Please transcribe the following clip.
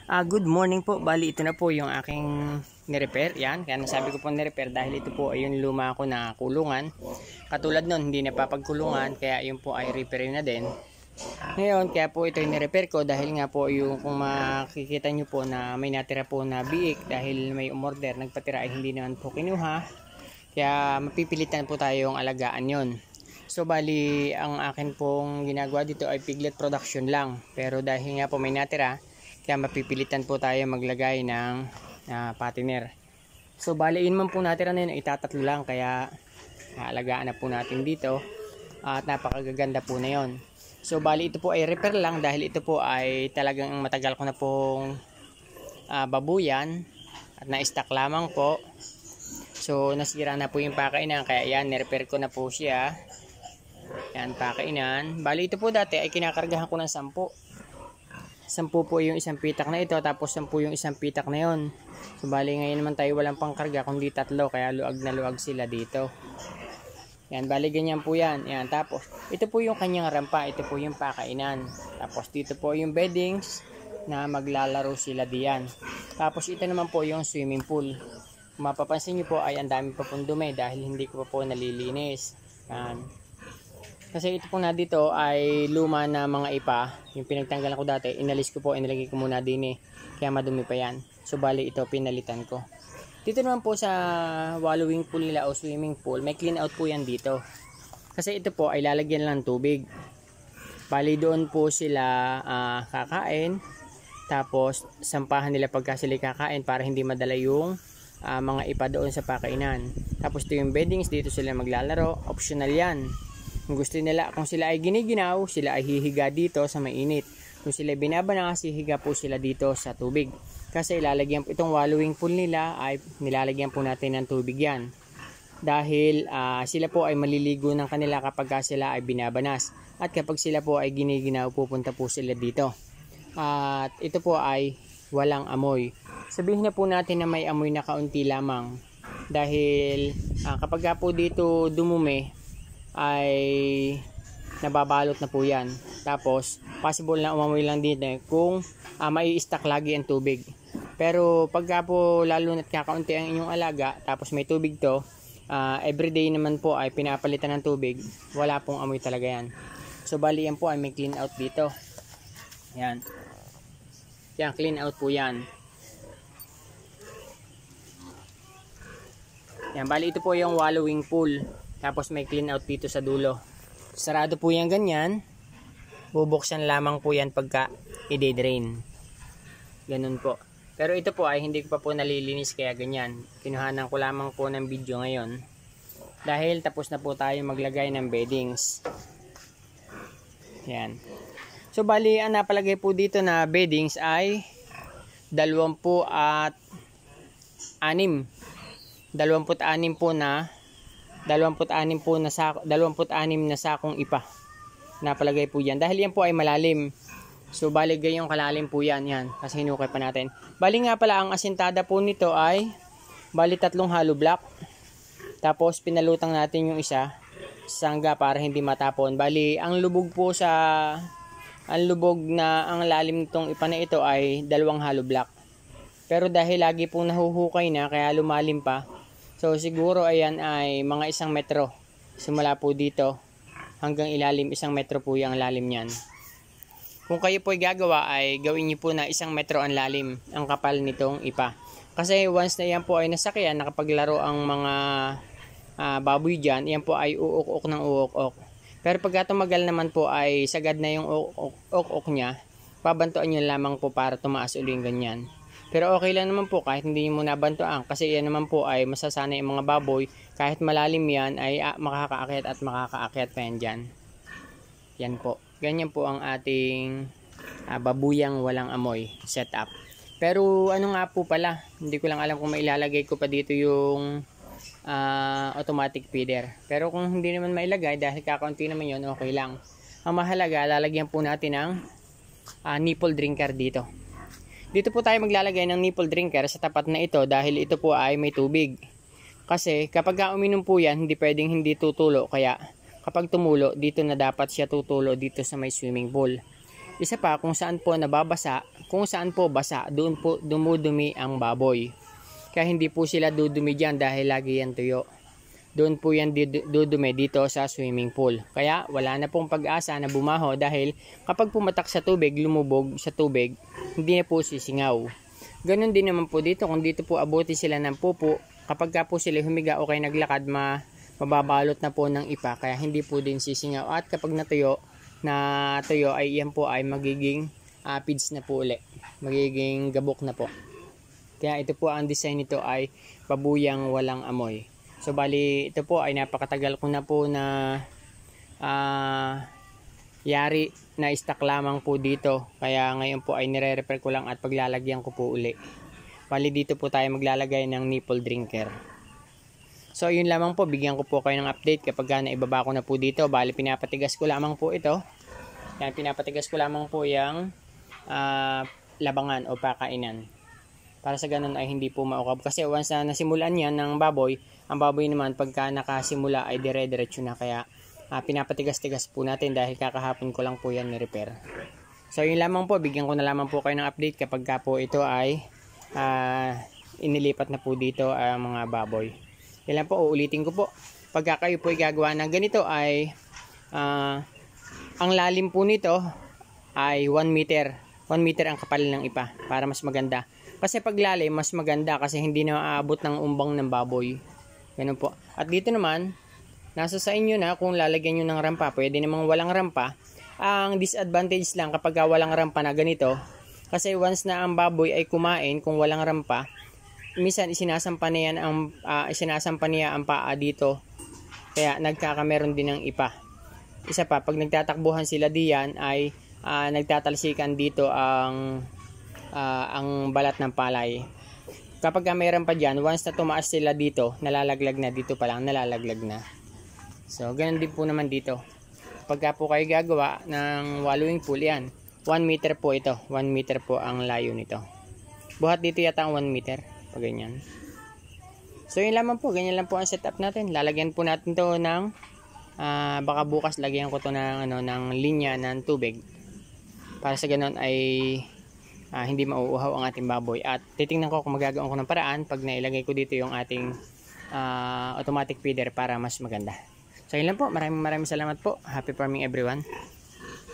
Good morning po. Bali, ito na po yung aking nirepair. Yan, kaya nasabi ko po nirepair dahil ito po ay yung luma ko na kulungan. Katulad nun, hindi napapagkulungan, kaya yun po ay repair na din. Ngayon, kaya po ito yung nirepair ko dahil nga po yung kung makikita nyo po na may natira po na biik dahil may umorder, nagpatira ay hindi naman po kinuha. Kaya mapipilitan po tayong alagaan yon. So bali, ang akin pong ginagawa dito ay piglet production lang. Pero dahil nga po may natira, kaya mapipilitan po tayo maglagay ng patiner. So bali, yun man po natira na yun, itatatlo lang. Kaya alagaan na po natin dito. At napakaganda po na yun. So bali, ito po ay repair lang dahil ito po ay talagang matagal ko na pong babuyan. At na-stock lamang po. So nasira na po yung pakainan, kaya yan, nirepair ko na po siya. Yan, pakainan. Bali, ito po dati ay kinakargahan ko ng 10. 10 po yung isang pitak na ito, tapos 10 yung isang pitak na yon. So bali, ngayon naman tayo walang pangkarga kundi 3, kaya luag na luag sila dito. Yan, bali ganyan po yan. Yan, tapos ito po yung kanyang rampa, ito po yung pakainan. Tapos dito po yung beddings na maglalaro sila diyan. Tapos ito naman po yung swimming pool. Kung mapapansin nyo po ay ang dami pa pong dumi dahil hindi ko pa po nalilinis. Yan. Kasi ito po na dito ay luma na mga ipa. Yung pinagtanggalan ko dati, inalis ko po, inilagay ko muna din kaya madumi pa yan. So bali, ito pinalitan ko. Dito naman po sa wallowing pool nila o swimming pool, may clean out po yan dito. Kasi ito po ay lalagyan lang tubig. Bali, doon po sila kakain. Tapos sampahan nila pagka sila kakain para hindi madala yung mga ipa doon sa pakainan. Tapos ito yung beddings, dito sila maglalaro. Optional yan. Kung gusto nila, kung sila ay giniginaw, sila ay hihiga dito sa mainit. Kung sila binabanas, hihiga po sila dito sa tubig. Kasi ilalagyan po itong wallowing pool nila ay nilalagyan po natin ng tubig yan. Dahil sila po ay maliligo ng kanila kapag sila ay binabanas. At kapag sila po ay giniginaw, pupunta po sila dito. At ito po ay walang amoy. Sabihin na po natin na may amoy na kaunti lamang. Dahil kapag po dito dumumi, ay nababalot na po yan. Tapos possible na umamoy lang din kung may stock lagi ang tubig. Pero pagka po lalo na't kakaunti ang inyong alaga, tapos may tubig to, everyday naman po ay pinapalitan ng tubig, wala pong amoy talaga yan. So bali, yan po ay may clean out dito. Yan, yan, clean out po yan. Yan, bali, ito po yung wallowing pool. Tapos may clean out dito sa dulo. Sarado po yan ganyan. Bubuksan lamang po yan pagka i-drain. Ganun po. Pero ito po ay hindi ko pa po nalilinis, kaya ganyan. Kinuhanan ko lamang po ng video ngayon. Dahil tapos na po tayo maglagay ng beddings. Yan. So bali, ang napalagay po dito na beddings ay 26 po na 26 na sakong ipa. Napalagay po yan. Dahil yan po ay malalim. So bali gayong kalalim po yan. Yan. Kasi hinukay pa natin. Bali nga pala, ang asintada po nito ay bali 3 hollow block. Tapos pinalutang natin yung isa sangga para hindi matapon. Bali ang lubog po ang lubog na ang lalim nitong ipa na ito ay 2 hollow block. Pero dahil lagi pong nahuhukay na, kaya lumalim pa. So siguro ayan ay mga 1 metro. Simula po dito hanggang ilalim, 1 metro po yung lalim niyan. Kung kayo po ay gagawa, ay gawin niyo po na 1 metro ang lalim, ang kapal nitong ipa. Kasi once na yan po ay nasakyan, nakapaglaro ang mga baboy dyan, yan po ay uuk-uk ng uuk-uk. Pero pagka tumagal naman po ay sagad na yung uuk-uk niya, pabantuan nyo lamang po para tumaas ulit ganyan. Pero okay lang naman po kahit hindi mo nabantuan, kasi yan naman po ay masasanay ang mga baboy. Kahit malalim yan ay makakaakyat at makakaakyat pa yan dyan. Yan po. Ganyan po ang ating babuyang walang amoy setup. Pero ano nga po pala, hindi ko lang alam kung mailalagay ko pa dito yung automatic feeder. Pero kung hindi naman mailagay dahil kakaunti naman yun, okay lang. Ang mahalaga, lalagyan po natin ng nipple drinker dito. Dito po tayo maglalagay ng nipple drinker sa tapat na ito dahil ito po ay may tubig. Kasi kapag uminom po yan, hindi pwedeng hindi tutulo. Kaya kapag tumulo, dito na dapat siya tutulo dito sa may swimming pool. Isa pa, kung saan po nababasa, kung saan po basa, doon po dumudumi ang baboy. Kaya hindi po sila dudumi dyan dahil lagi yan tuyo. Doon po yan dudumi dito sa swimming pool. Kaya wala na pong pag-asa na bumaho dahil kapag pumatak sa tubig, lumubog sa tubig, hindi na po sisingaw. Ganon din naman po dito, kung dito po abuti sila ng pupo, kapag ka po sila humiga o kaya naglakad, mababalot na po ng ipa, kaya hindi po din sisingaw. At kapag natuyo ay yan po ay magiging feeds na po uli, magiging gabok na po. Kaya ito po ang design nito ay babuyang walang amoy. So bali ito po ay napakatagal ko na po na yari na stock lamang po dito. Kaya ngayon po ay nire-repair ko lang at paglalagyan ko po uli. Bali dito po tayo maglalagay ng nipple drinker. So yun lamang po, bigyan ko po kayo ng update kapag naibaba ko na po dito. Bali pinapatigas ko lamang po ito. Yan, pinapatigas ko lamang po yung labangan o pakainan. Para sa ganun ay hindi po maukab. Kasi once na nasimulan yan ng baboy, ang baboy naman pagka nakasimula ay dire-diretso na. Kaya pinapatigas-tigas po natin dahil kakahapon ko lang po yan ni-repair. So yun lamang po, bigyan ko na lamang po kayo ng update kapag ka po ito ay inilipat na po dito ang mga baboy. Yan lang po, uulitin ko po. Pagka kayo po ay gagawa ng ganito ay ang lalim po nito ay 1 meter. 1 meter ang kapal ng ipa para mas maganda. Kasi pag lalim, mas maganda kasi hindi na aabot ng umbang ng baboy. Ganun po. At dito naman, nasa sa inyo na kung lalagyan nyo ng rampa. Pwede namang walang rampa. Ang disadvantage lang kapag walang rampa na ganito, kasi once na ang baboy ay kumain kung walang rampa, minsan isinasampa niya ang paa dito. Kaya nagkakameron din ng ipa. Isa pa, pag nagtatakbuhan sila diyan ay nagtatalsikan dito ang balat ng palay. Kapag mayroon pa dyan, once na tumaas sila dito, nalalaglag na. Dito pa lang, nalalaglag na. So, ganun din po naman dito. Pagka po kayo gagawa ng wallowing pool, yan. 1 meter po ito. 1 meter po ang layo nito. Buhat dito yata ang 1 meter. Pag ganyan. So, yun lamang po. Ganyan lang po ang setup natin. Lalagyan po natin to ng baka bukas lagyan ko to ng linya ng tubig. Para sa ganun ay hindi mauuhaw ang ating baboy. At titingnan ko kung magagawa ko ng paraan pag nailagay ko dito yung ating automatic feeder para mas maganda. So yun lang po. Maraming salamat po. Happy farming everyone.